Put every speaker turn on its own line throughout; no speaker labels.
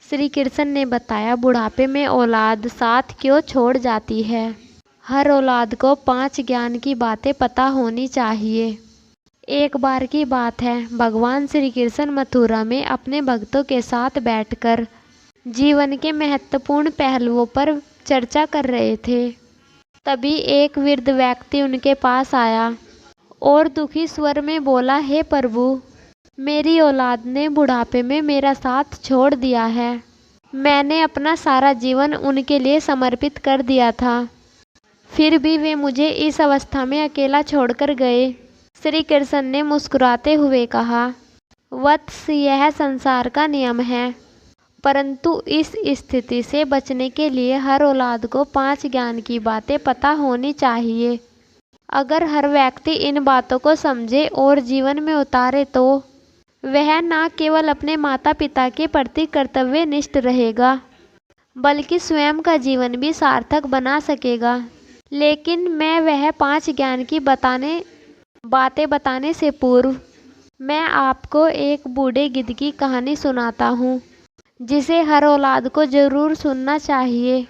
श्री कृष्ण ने बताया, बुढ़ापे में औलाद साथ क्यों छोड़ जाती है। हर औलाद को 5 ज्ञान की बातें पता होनी चाहिए। एक बार की बात है, भगवान श्री कृष्ण मथुरा में अपने भक्तों के साथ बैठकर जीवन के महत्वपूर्ण पहलुओं पर चर्चा कर रहे थे। तभी एक वृद्ध व्यक्ति उनके पास आया और दुखी स्वर में बोला, हे प्रभु, मेरी औलाद ने बुढ़ापे में मेरा साथ छोड़ दिया है। मैंने अपना सारा जीवन उनके लिए समर्पित कर दिया था, फिर भी वे मुझे इस अवस्था में अकेला छोड़कर गए। श्री कृष्ण ने मुस्कुराते हुए कहा, वत्स, यह संसार का नियम है, परंतु इस स्थिति से बचने के लिए हर औलाद को 5 ज्ञान की बातें पता होनी चाहिए। अगर हर व्यक्ति इन बातों को समझे और जीवन में उतारे तो वह न केवल अपने माता पिता के प्रति कर्तव्यनिष्ठ रहेगा, बल्कि स्वयं का जीवन भी सार्थक बना सकेगा। लेकिन मैं वह 5 ज्ञान की बातें बताने से पूर्व मैं आपको एक बूढ़े गिद्ध की कहानी सुनाता हूँ, जिसे हर औलाद को जरूर सुनना चाहिए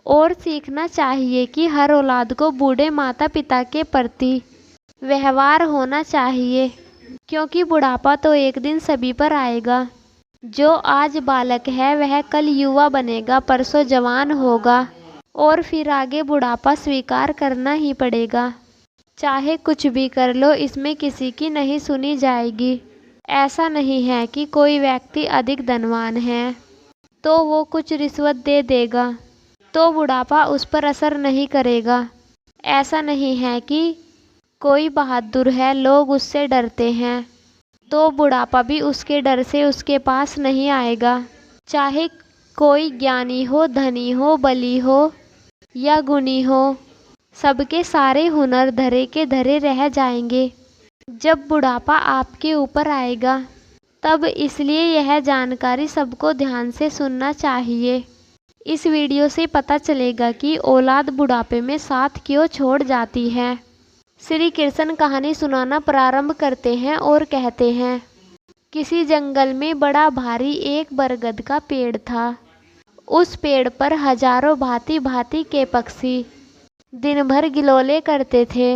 और सीखना चाहिए कि हर औलाद को बूढ़े माता पिता के प्रति व्यवहार होना चाहिए, क्योंकि बुढ़ापा तो एक दिन सभी पर आएगा। जो आज बालक है वह कल युवा बनेगा, परसों जवान होगा और फिर आगे बुढ़ापा स्वीकार करना ही पड़ेगा। चाहे कुछ भी कर लो, इसमें किसी की नहीं सुनी जाएगी। ऐसा नहीं है कि कोई व्यक्ति अधिक धनवान है तो वो कुछ रिश्वत दे देगा तो बुढ़ापा उस पर असर नहीं करेगा। ऐसा नहीं है कि कोई बहादुर है, लोग उससे डरते हैं तो बुढ़ापा भी उसके डर से उसके पास नहीं आएगा। चाहे कोई ज्ञानी हो, धनी हो, बली हो या गुणी हो, सबके सारे हुनर धरे के धरे रह जाएंगे जब बुढ़ापा आपके ऊपर आएगा। तब इसलिए यह जानकारी सबको ध्यान से सुनना चाहिए। इस वीडियो से पता चलेगा कि औलाद बुढ़ापे में साथ क्यों छोड़ जाती है। श्री कृष्ण कहानी सुनाना प्रारंभ करते हैं और कहते हैं, किसी जंगल में बड़ा भारी एक बरगद का पेड़ था। उस पेड़ पर हजारों भांति भांति के पक्षी दिन भर गिलोले करते थे,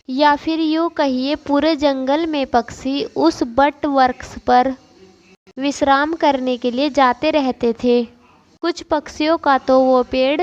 या फिर यूँ कहिए पूरे जंगल में पक्षी उस बट वृक्ष पर विश्राम करने के लिए जाते रहते थे। कुछ पक्षियों का तो वो पेड़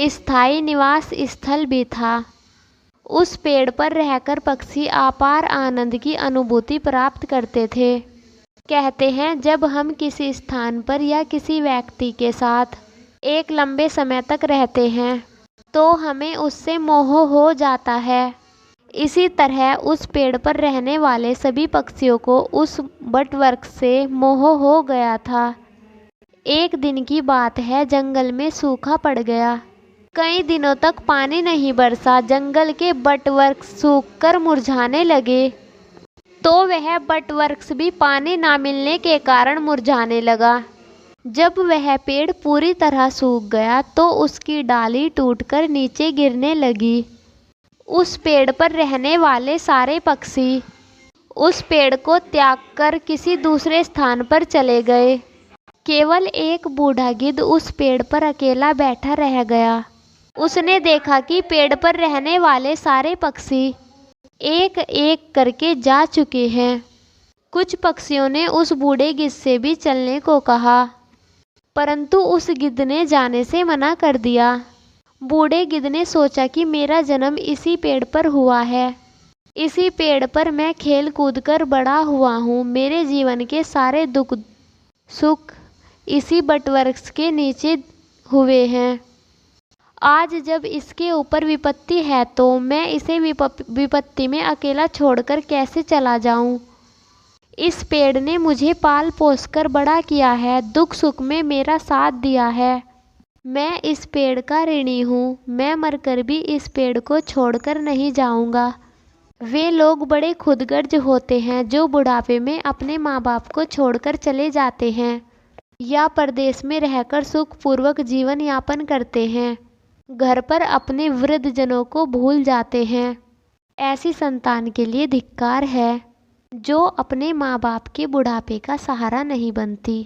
स्थायी निवास स्थल भी था। उस पेड़ पर रहकर पक्षी अपार आनंद की अनुभूति प्राप्त करते थे। कहते हैं, जब हम किसी स्थान पर या किसी व्यक्ति के साथ एक लंबे समय तक रहते हैं तो हमें उससे मोह हो जाता है। इसी तरह उस पेड़ पर रहने वाले सभी पक्षियों को उस बट वृक्ष से मोह हो गया था। एक दिन की बात है, जंगल में सूखा पड़ गया। कई दिनों तक पानी नहीं बरसा। जंगल के बट वृक्ष सूखकर मुरझाने लगे तो वह बट वृक्ष भी पानी ना मिलने के कारण मुरझाने लगा। जब वह पेड़ पूरी तरह सूख गया तो उसकी डाली टूटकर नीचे गिरने लगी। उस पेड़ पर रहने वाले सारे पक्षी उस पेड़ को त्याग कर किसी दूसरे स्थान पर चले गए। केवल एक बूढ़ा गिद्ध उस पेड़ पर अकेला बैठा रह गया। उसने देखा कि पेड़ पर रहने वाले सारे पक्षी एक एक करके जा चुके हैं। कुछ पक्षियों ने उस बूढ़े गिद्ध से भी चलने को कहा, परंतु उस गिद्ध ने जाने से मना कर दिया। बूढ़े गिद्ध ने सोचा कि मेरा जन्म इसी पेड़ पर हुआ है, इसी पेड़ पर मैं खेल कूद कर बड़ा हुआ हूँ। मेरे जीवन के सारे दुख सुख इसी बट वृक्ष के नीचे हुए हैं। आज जब इसके ऊपर विपत्ति है तो मैं इसे विपत्ति में अकेला छोड़कर कैसे चला जाऊं? इस पेड़ ने मुझे पाल पोस कर बड़ा किया है, दुख सुख में मेरा साथ दिया है। मैं इस पेड़ का ऋणी हूँ। मैं मरकर भी इस पेड़ को छोड़कर नहीं जाऊंगा। वे लोग बड़े खुदगर्ज होते हैं जो बुढ़ापे में अपने माँ बाप को छोड़कर चले जाते हैं या परदेश में रहकर सुखपूर्वक जीवन यापन करते हैं, घर पर अपने वृद्ध जनों को भूल जाते हैं। ऐसी संतान के लिए धिक्कार है जो अपने माँ बाप के बुढ़ापे का सहारा नहीं बनती।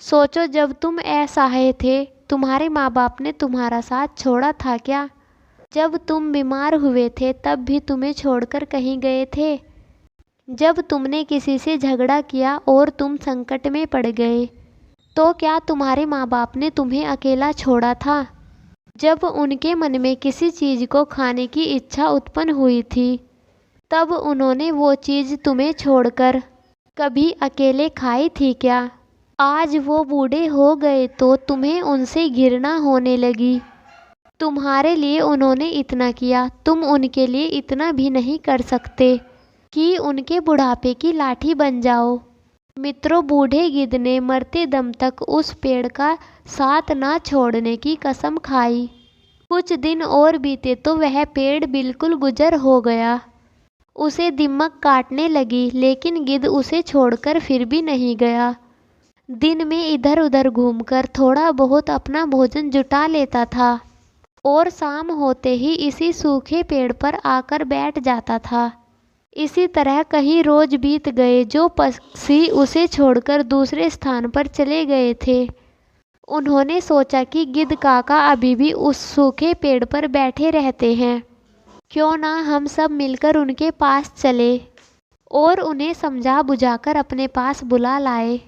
सोचो, जब तुम असहाय थे, तुम्हारे माँ बाप ने तुम्हारा साथ छोड़ा था क्या? जब तुम बीमार हुए थे तब भी तुम्हें छोड़कर कहीं गए थे? जब तुमने किसी से झगड़ा किया और तुम संकट में पड़ गए, तो क्या तुम्हारे माँ बाप ने तुम्हें अकेला छोड़ा था? जब उनके मन में किसी चीज़ को खाने की इच्छा उत्पन्न हुई थी, तब उन्होंने वो चीज़ तुम्हें छोड़कर कभी अकेले खाई थी क्या? आज वो बूढ़े हो गए तो तुम्हें उनसे घृणा होने लगी। तुम्हारे लिए उन्होंने इतना किया, तुम उनके लिए इतना भी नहीं कर सकते कि उनके बुढ़ापे की लाठी बन जाओ। मित्रों, बूढ़े गिद्ध ने मरते दम तक उस पेड़ का साथ ना छोड़ने की कसम खाई। कुछ दिन और बीते तो वह पेड़ बिल्कुल गुजर हो गया। उसे दीमक काटने लगी, लेकिन गिद्ध उसे छोड़कर फिर भी नहीं गया। दिन में इधर उधर घूमकर थोड़ा बहुत अपना भोजन जुटा लेता था और शाम होते ही इसी सूखे पेड़ पर आकर बैठ जाता था। इसी तरह कई रोज बीत गए। जो पक्षी उसे छोड़कर दूसरे स्थान पर चले गए थे, उन्होंने सोचा कि गिद्ध काका अभी भी उस सूखे पेड़ पर बैठे रहते हैं, क्यों ना हम सब मिलकर उनके पास चले और उन्हें समझा बुझाकर अपने पास बुला लाए।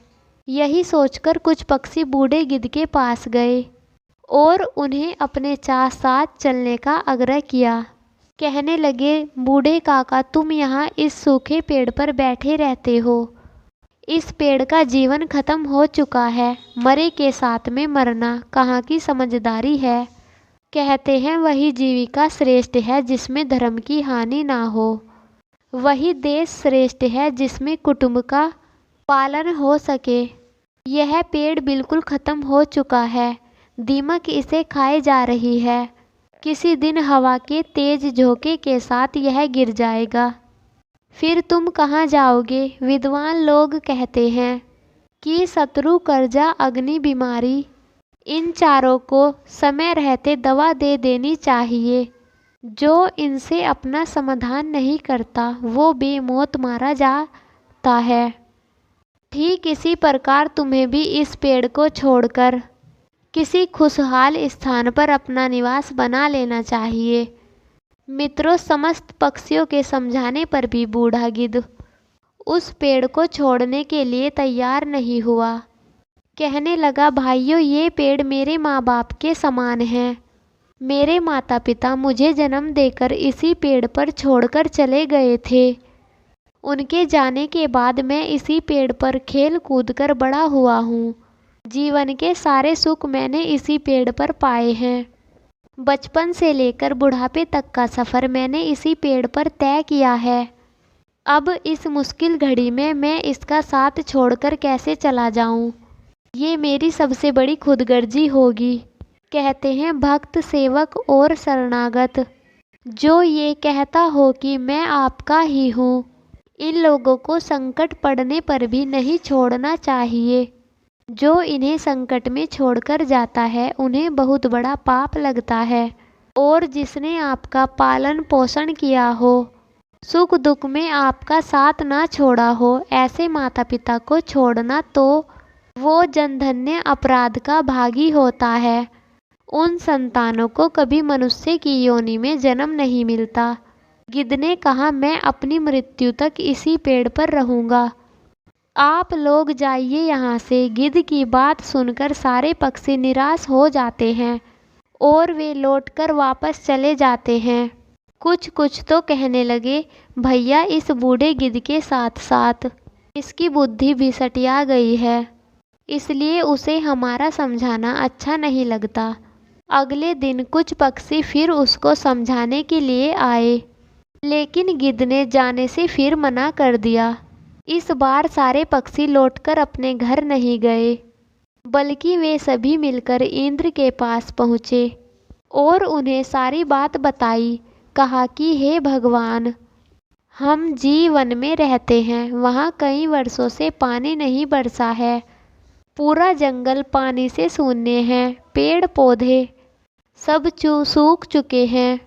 यही सोचकर कुछ पक्षी बूढ़े गिद्ध के पास गए और उन्हें अपने साथ चलने का आग्रह किया। कहने लगे, बूढ़े काका, तुम यहाँ इस सूखे पेड़ पर बैठे रहते हो। इस पेड़ का जीवन खत्म हो चुका है। मरे के साथ में मरना कहाँ की समझदारी है। कहते हैं वही जीविका श्रेष्ठ है जिसमें धर्म की हानि ना हो। वही देश श्रेष्ठ है जिसमें कुटुंब का पालन हो सके। यह पेड़ बिल्कुल खत्म हो चुका है। दीमक इसे खाए जा रही है। किसी दिन हवा के तेज झोंके के साथ यह गिर जाएगा। फिर तुम कहाँ जाओगे? विद्वान लोग कहते हैं कि शत्रु, कर्जा, अग्नि, बीमारी, इन चारों को समय रहते दवा दे देनी चाहिए। जो इनसे अपना समाधान नहीं करता वो बेमौत मारा जाता है। ठीक इसी प्रकार तुम्हें भी इस पेड़ को छोड़कर किसी खुशहाल स्थान पर अपना निवास बना लेना चाहिए। मित्रों, समस्त पक्षियों के समझाने पर भी बूढ़ा गिद्ध उस पेड़ को छोड़ने के लिए तैयार नहीं हुआ। कहने लगा, भाइयों, ये पेड़ मेरे माँ बाप के समान हैं। मेरे माता पिता मुझे जन्म देकर इसी पेड़ पर छोड़कर चले गए थे। उनके जाने के बाद मैं इसी पेड़ पर खेल कूद कर बड़ा हुआ हूँ। जीवन के सारे सुख मैंने इसी पेड़ पर पाए हैं। बचपन से लेकर बुढ़ापे तक का सफ़र मैंने इसी पेड़ पर तय किया है। अब इस मुश्किल घड़ी में मैं इसका साथ छोड़कर कैसे चला जाऊं? ये मेरी सबसे बड़ी खुदगर्जी होगी। कहते हैं, भक्त, सेवक और शरणागत, जो ये कहता हो कि मैं आपका ही हूँ, इन लोगों को संकट पड़ने पर भी नहीं छोड़ना चाहिए। जो इन्हें संकट में छोड़कर जाता है उन्हें बहुत बड़ा पाप लगता है। और जिसने आपका पालन पोषण किया हो, सुख दुख में आपका साथ ना छोड़ा हो, ऐसे माता पिता को छोड़ना तो वो जन्मधन्य अपराध का भागी होता है। उन संतानों को कभी मनुष्य की योनि में जन्म नहीं मिलता। गिद्ध ने कहा, मैं अपनी मृत्यु तक इसी पेड़ पर रहूँगा। आप लोग जाइए यहाँ से। गिद्ध की बात सुनकर सारे पक्षी निराश हो जाते हैं और वे लौटकर वापस चले जाते हैं। कुछ तो कहने लगे, भैया, इस बूढ़े गिद्ध के साथ साथ इसकी बुद्धि भी सटिया गई है, इसलिए उसे हमारा समझाना अच्छा नहीं लगता। अगले दिन कुछ पक्षी फिर उसको समझाने के लिए आए, लेकिन गिद्ध ने जाने से फिर मना कर दिया। इस बार सारे पक्षी लौटकर अपने घर नहीं गए, बल्कि वे सभी मिलकर इंद्र के पास पहुँचे और उन्हें सारी बात बताई। कहा कि हे भगवान, हम जीवन में रहते हैं, वहाँ कई वर्षों से पानी नहीं बरसा है। पूरा जंगल पानी से शून्य है। पेड़ पौधे सब सूख चुके हैं।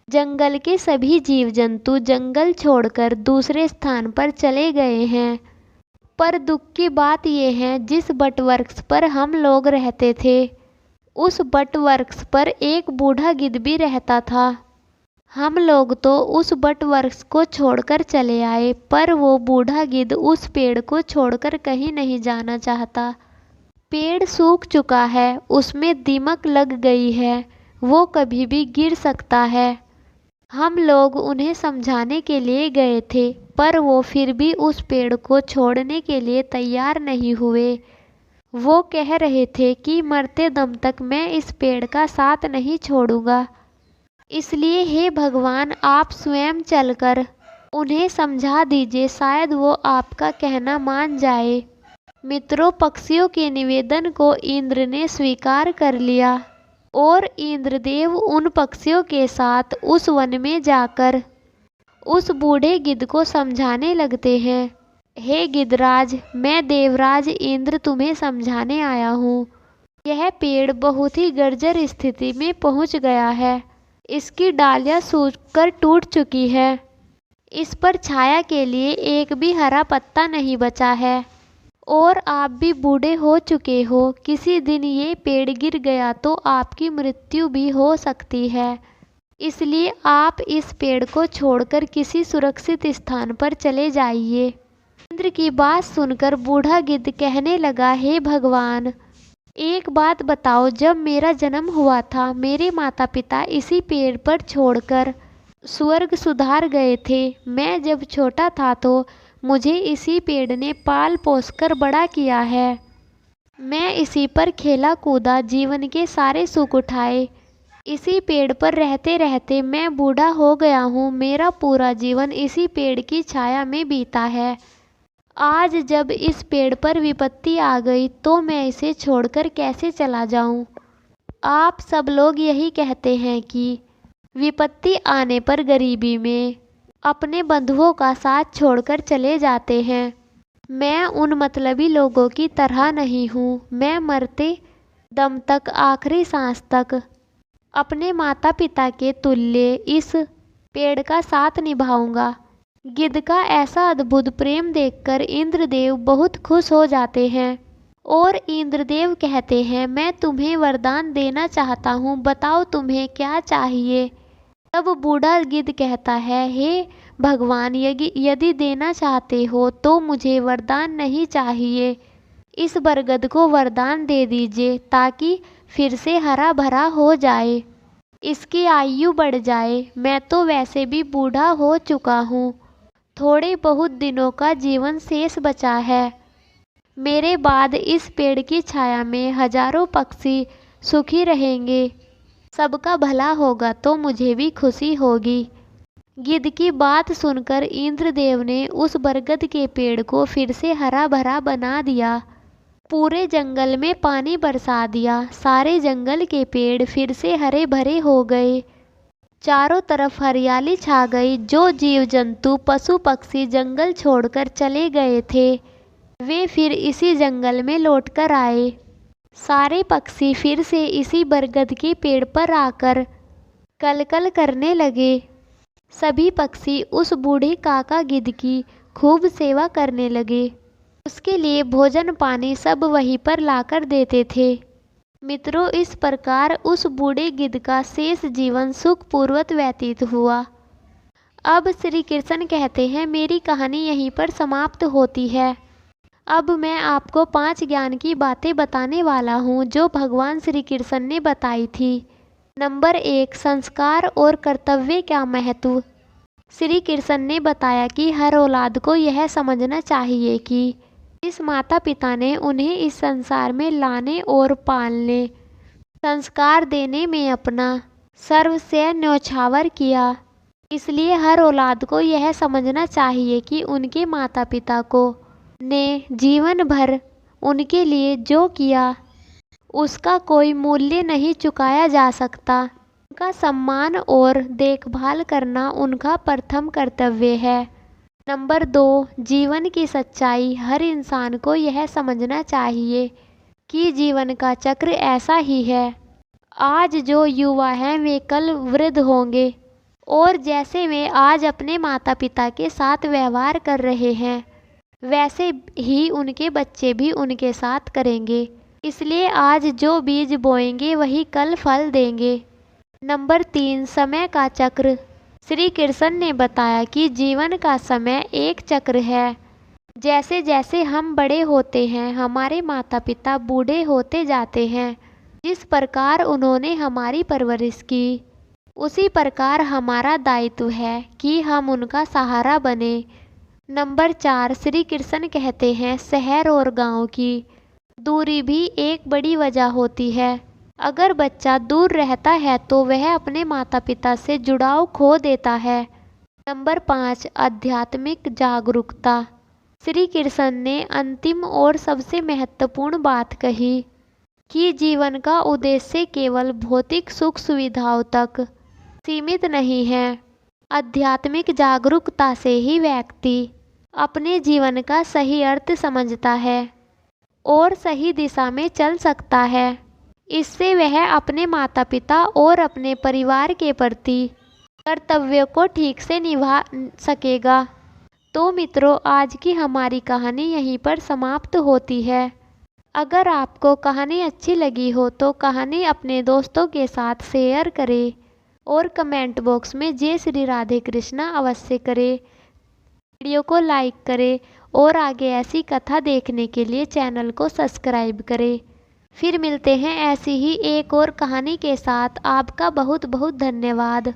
जंगल के सभी जीव जंतु जंगल छोड़कर दूसरे स्थान पर चले गए हैं। पर दुख की बात यह है, जिस बटवृक्ष पर हम लोग रहते थे उस बटवृक्ष पर एक बूढ़ा गिद्ध भी रहता था। हम लोग तो उस बटवृक्ष को छोड़कर चले आए, पर वो बूढ़ा गिद्ध उस पेड़ को छोड़कर कहीं नहीं जाना चाहता। पेड़ सूख चुका है, उसमें दीमक लग गई है, वो कभी भी गिर सकता है। हम लोग उन्हें समझाने के लिए गए थे, पर वो फिर भी उस पेड़ को छोड़ने के लिए तैयार नहीं हुए। वो कह रहे थे कि मरते दम तक मैं इस पेड़ का साथ नहीं छोड़ूंगा। इसलिए हे भगवान, आप स्वयं चलकर उन्हें समझा दीजिए, शायद वो आपका कहना मान जाए। मित्रों, पक्षियों के निवेदन को इंद्र ने स्वीकार कर लिया और इंद्रदेव उन पक्षियों के साथ उस वन में जाकर उस बूढ़े गिद्ध को समझाने लगते हैं। हे गिद्धराज, मैं देवराज इंद्र तुम्हें समझाने आया हूँ। यह पेड़ बहुत ही जर्जर स्थिति में पहुँच गया है। इसकी डालियाँ सूखकर टूट चुकी है। इस पर छाया के लिए एक भी हरा पत्ता नहीं बचा है और आप भी बूढ़े हो चुके हो। किसी दिन ये पेड़ गिर गया तो आपकी मृत्यु भी हो सकती है। इसलिए आप इस पेड़ को छोड़कर किसी सुरक्षित स्थान पर चले जाइए। इंद्र की बात सुनकर बूढ़ा गिद्ध कहने लगा, हे भगवान, एक बात बताओ, जब मेरा जन्म हुआ था मेरे माता पिता इसी पेड़ पर छोड़कर स्वर्ग सुधार गए थे। मैं जब छोटा था तो मुझे इसी पेड़ ने पाल पोस कर बड़ा किया है। मैं इसी पर खेला कूदा, जीवन के सारे सुख उठाए। इसी पेड़ पर रहते रहते मैं बूढ़ा हो गया हूँ। मेरा पूरा जीवन इसी पेड़ की छाया में बीता है। आज जब इस पेड़ पर विपत्ति आ गई तो मैं इसे छोड़कर कैसे चला जाऊँ। आप सब लोग यही कहते हैं कि विपत्ति आने पर गरीबी में अपने बंधुओं का साथ छोड़कर चले जाते हैं। मैं उन मतलबी लोगों की तरह नहीं हूँ। मैं मरते दम तक, आखिरी सांस तक अपने माता पिता के तुल्य इस पेड़ का साथ निभाऊंगा। गिद्ध का ऐसा अद्भुत प्रेम देखकर इंद्रदेव बहुत खुश हो जाते हैं और इंद्रदेव कहते हैं, मैं तुम्हें वरदान देना चाहता हूँ, बताओ तुम्हें क्या चाहिए। तब बूढ़ा गिद्ध कहता है, हे भगवान, यदि देना चाहते हो तो मुझे वरदान नहीं चाहिए। इस बरगद को वरदान दे दीजिए ताकि फिर से हरा भरा हो जाए, इसकी आयु बढ़ जाए। मैं तो वैसे भी बूढ़ा हो चुका हूँ, थोड़े बहुत दिनों का जीवन शेष बचा है। मेरे बाद इस पेड़ की छाया में हजारों पक्षी सुखी रहेंगे। सबका भला होगा तो मुझे भी खुशी होगी। गिद्ध की बात सुनकर इंद्रदेव ने उस बरगद के पेड़ को फिर से हरा भरा बना दिया। पूरे जंगल में पानी बरसा दिया। सारे जंगल के पेड़ फिर से हरे भरे हो गए। चारों तरफ हरियाली छा गई। जो जीव जंतु पशु पक्षी जंगल छोड़कर चले गए थे वे फिर इसी जंगल में लौटकर आए। सारे पक्षी फिर से इसी बरगद के पेड़ पर आकर कलकल करने लगे। सभी पक्षी उस बूढ़े काका गिद्ध की खूब सेवा करने लगे। उसके लिए भोजन पानी सब वहीं पर लाकर देते थे। मित्रों, इस प्रकार उस बूढ़े गिद्ध का शेष जीवन सुखपूर्वक व्यतीत हुआ। अब श्री कृष्ण कहते हैं, मेरी कहानी यहीं पर समाप्त होती है। अब मैं आपको 5 ज्ञान की बातें बताने वाला हूँ जो भगवान श्री कृष्ण ने बताई थी। नंबर 1, संस्कार और कर्तव्य का महत्व। श्री कृष्ण ने बताया कि हर औलाद को यह समझना चाहिए कि जिस माता पिता ने उन्हें इस संसार में लाने और पालने, संस्कार देने में अपना सर्वस्व न्यौछावर किया, इसलिए हर औलाद को यह समझना चाहिए कि उनके माता पिता को ने जीवन भर उनके लिए जो किया उसका कोई मूल्य नहीं चुकाया जा सकता। उनका सम्मान और देखभाल करना उनका प्रथम कर्तव्य है। नंबर 2, जीवन की सच्चाई। हर इंसान को यह समझना चाहिए कि जीवन का चक्र ऐसा ही है। आज जो युवा हैं वे कल वृद्ध होंगे और जैसे वे आज अपने माता पिता के साथ व्यवहार कर रहे हैं वैसे ही उनके बच्चे भी उनके साथ करेंगे। इसलिए आज जो बीज बोएंगे वही कल फल देंगे। नंबर 3, समय का चक्र। श्री कृष्ण ने बताया कि जीवन का समय एक चक्र है। जैसे जैसे हम बड़े होते हैं, हमारे माता पिता बूढ़े होते जाते हैं। जिस प्रकार उन्होंने हमारी परवरिश की, उसी प्रकार हमारा दायित्व है कि हम उनका सहारा बने। नंबर 4, श्री कृष्ण कहते हैं शहर और गांव की दूरी भी एक बड़ी वजह होती है। अगर बच्चा दूर रहता है तो वह अपने माता पिता से जुड़ाव खो देता है। नंबर 5, आध्यात्मिक जागरूकता। श्री कृष्ण ने अंतिम और सबसे महत्वपूर्ण बात कही कि जीवन का उद्देश्य केवल भौतिक सुख सुविधाओं तक सीमित नहीं है। आध्यात्मिक जागरूकता से ही व्यक्ति अपने जीवन का सही अर्थ समझता है और सही दिशा में चल सकता है। इससे वह अपने माता पिता और अपने परिवार के प्रति कर्तव्यों को ठीक से निभा सकेगा। तो मित्रों, आज की हमारी कहानी यहीं पर समाप्त होती है। अगर आपको कहानी अच्छी लगी हो तो कहानी अपने दोस्तों के साथ शेयर करें और कमेंट बॉक्स में जय श्री राधे कृष्णा अवश्य करें। वीडियो को लाइक करें और आगे ऐसी कथा देखने के लिए चैनल को सब्सक्राइब करें। फिर मिलते हैं ऐसी ही एक और कहानी के साथ। आपका बहुत बहुत धन्यवाद।